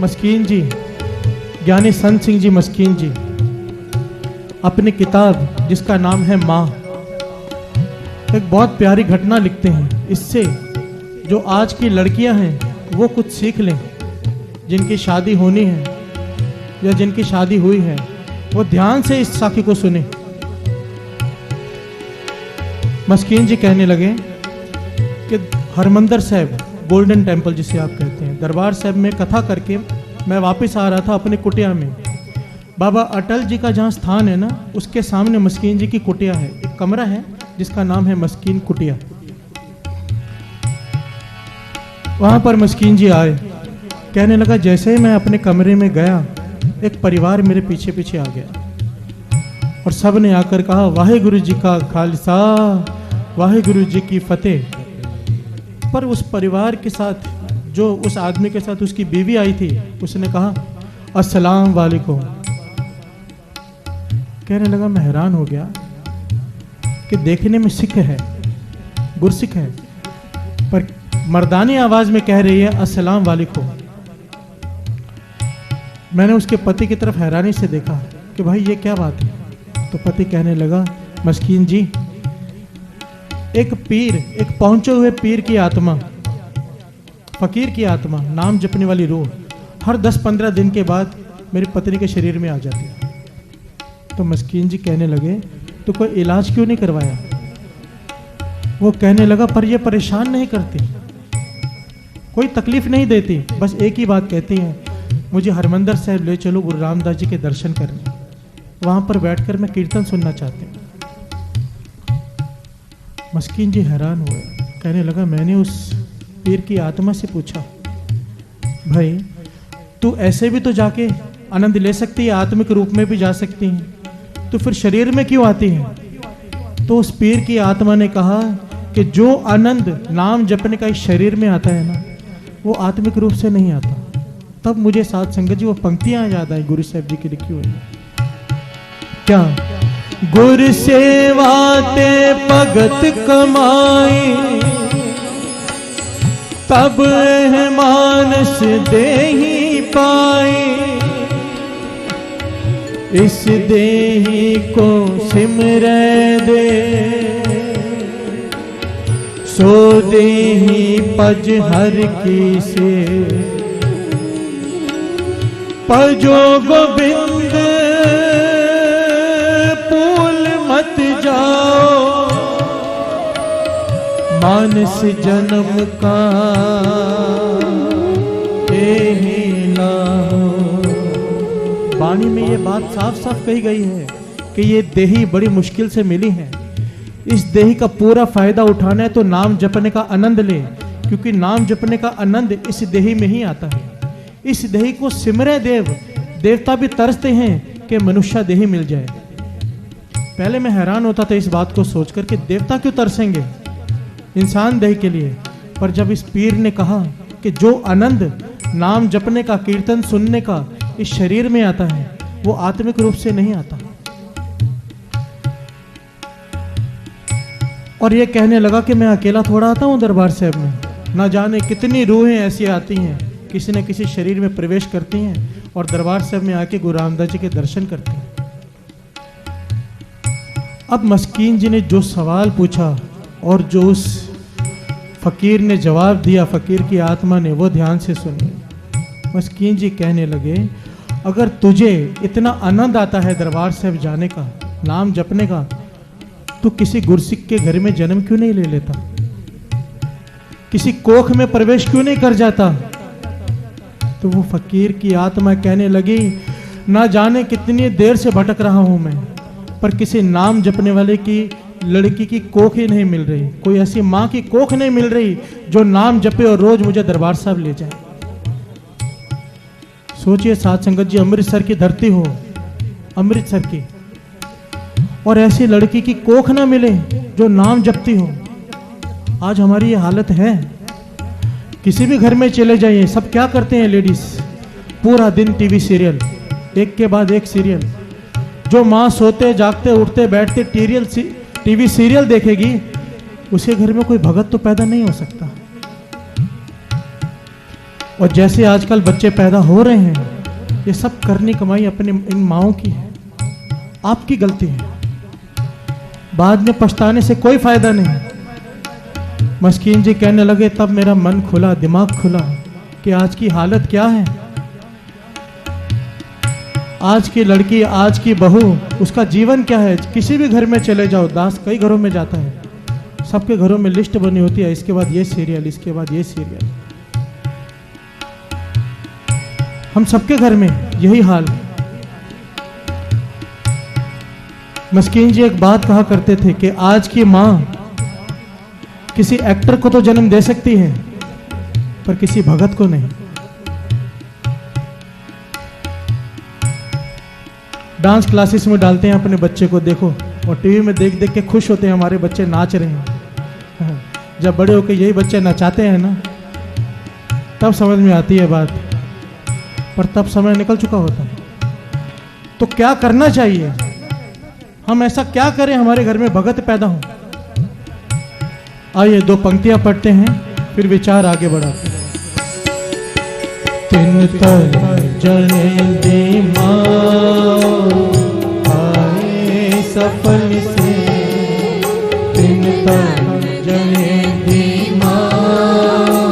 मस्कीन जी, ज्ञानी संत सिंह जी मस्कीन जी अपनी किताब जिसका नाम है माँ, एक बहुत प्यारी घटना लिखते हैं। इससे जो आज की लड़कियां हैं वो कुछ सीख लें, जिनकी शादी होनी है या जिनकी शादी हुई है वो ध्यान से इस साखी को सुने। मस्कीन जी कहने लगे कि हरमंदिर साहब, गोल्डन टेम्पल जिसे आप कहते हैं, दरबार साहब में कथा करके मैं वापस आ रहा था अपनी कुटिया में। बाबा अटल जी का जहाँ स्थान है ना, उसके सामने मस्कीन जी की कुटिया है, एक कमरा है जिसका नाम है मस्कीन कुटिया। वहाँ पर मस्कीन जी आए, कहने लगा जैसे ही मैं अपने कमरे में गया एक परिवार मेरे पीछे पीछे आ गया और सब ने आकर कहा वाहेगुरु जी का खालसा, वाहेगुरु जी की फतेह। पर उस परिवार के साथ, जो उस आदमी के साथ उसकी बीवी आई थी, उसने कहा अस्सलाम वालेकुम। कहने लगा मैं हैरान हो गया कि देखने में सिख है, गुरसिख है, पर मर्दानी आवाज में कह रही है अस्सलाम वालेकुम। मैंने उसके पति की तरफ हैरानी से देखा कि भाई ये क्या बात है। तो पति कहने लगा मस्कीन जी, एक पीर, एक पहुंचे हुए पीर की आत्मा, फकीर की आत्मा, नाम जपने वाली रूह हर 10-15 दिन के बाद मेरी पत्नी के शरीर में आ जाती है। तो मस्कीन जी कहने लगे तो कोई इलाज क्यों नहीं करवाया? वो कहने लगा पर ये परेशान नहीं करती, कोई तकलीफ नहीं देती, बस एक ही बात कहती है मुझे हरमंदिर साहब ले चलो गुरु रामदास जी के दर्शन करने, वहां पर बैठकर मैं कीर्तन सुनना चाहती हूँ। मस्कीन जी हैरान हुए, कहने लगा मैंने उस पीर की आत्मा से पूछा भाई तू ऐसे भी तो जाके आनंद ले सकती है, आत्मिक रूप में भी जा सकती है, तो फिर शरीर में क्यों आती है? तो उस पीर की आत्मा ने कहा कि जो आनंद नाम जपने का इस शरीर में आता है ना, वो आत्मिक रूप से नहीं आता। तब मुझे साध संगत जी वो पंक्तियां याद आई गुरु साहब जी की लिखी हुई, क्या गुर सेवा ते भगत कमाई, तब मानस देही पाई, इस देही को सिमरै दे, सो देही पज हर की से, पजो गोविंद पूल मत जाओ, मानस जन्म का एही लाहो। वाणी में ये बात साफ साफ कही गई है कि ये देही बड़ी मुश्किल से मिली है, इस देही का पूरा फायदा उठाना है तो नाम जपने का आनंद ले, क्योंकि नाम जपने का आनंद इस देही में ही आता है। इस देही को सिमरे देव, देवता भी तरसते हैं कि मनुष्य देही मिल जाए। पहले मैं हैरान होता था इस बात को सोचकर कि देवता क्यों तरसेंगे इंसान देह के लिए, पर जब इस पीर ने कहा कि जो आनंद नाम जपने का, कीर्तन सुनने का इस शरीर में आता है वो आत्मिक रूप से नहीं आता। और ये कहने लगा कि मैं अकेला थोड़ा आता हूं दरबार साहब में, ना जाने कितनी रूहें ऐसी आती हैं, किसी न किसी शरीर में प्रवेश करती हैं और दरबार साहब में आके गुरु रामदास जी के दर्शन करती हैं। अब मस्कीन जी ने जो सवाल पूछा और जो उस फकीर ने जवाब दिया, फकीर की आत्मा ने, वो ध्यान से सुनिए। मस्कीन जी कहने लगे अगर तुझे इतना आनंद आता है दरबार साहब जाने का, नाम जपने का, तो किसी गुरसिख के घर में जन्म क्यों नहीं ले लेता? किसी कोख में प्रवेश क्यों नहीं कर जाता? तो वो फकीर की आत्मा कहने लगी ना जाने कितनी देर से भटक रहा हूं मैं, पर किसी नाम जपने वाले की लड़की की कोख ही नहीं मिल रही, कोई ऐसी माँ की कोख नहीं मिल रही जो नाम जपे और रोज मुझे दरबार साहब ले जाए। सोचिए साध संगत जी, अमृतसर की धरती हो, अमृतसर की, और ऐसी लड़की की कोख ना मिले जो नाम जपती हो। आज हमारी ये हालत है। किसी भी घर में चले जाइए, सब क्या करते हैं लेडीज, पूरा दिन टीवी सीरियल, एक के बाद एक सीरियल। जो माँ सोते जागते उठते बैठते टीवी सीरियल देखेगी, उसके घर में कोई भगत तो पैदा नहीं हो सकता। और जैसे आजकल बच्चे पैदा हो रहे हैं, ये सब करनी कमाई अपने इन माओं की है, आपकी गलती है। बाद में पछताने से कोई फायदा नहीं। मस्कीन जी कहने लगे तब मेरा मन खुला, दिमाग खुला कि आज की हालत क्या है। आज की लड़की, आज की बहू, उसका जीवन क्या है। किसी भी घर में चले जाओ, दास कई घरों में जाता है, सबके घरों में लिस्ट बनी होती है, इसके बाद ये सीरियल, इसके बाद ये सीरियल। हम सबके घर में यही हाल। मस्कीन जी एक बात कहा करते थे कि आज की माँ किसी एक्टर को तो जन्म दे सकती है पर किसी भगत को नहीं। डांस क्लासेस में डालते हैं अपने बच्चे को, देखो, और टीवी में देख देख के खुश होते हैं हमारे बच्चे नाच रहे हैं। जब बड़े होकर यही बच्चे नचाते हैं ना, तब समझ में आती है बात, पर तब समय निकल चुका होता है। तो क्या करना चाहिए, हम ऐसा क्या करें हमारे घर में भगत पैदा हो। आइए 2 पंक्तियां पढ़ते हैं, फिर विचार आगे बढ़ाते हैं। तिन जने दी माँ आए सफल से, तिन जने दी माँ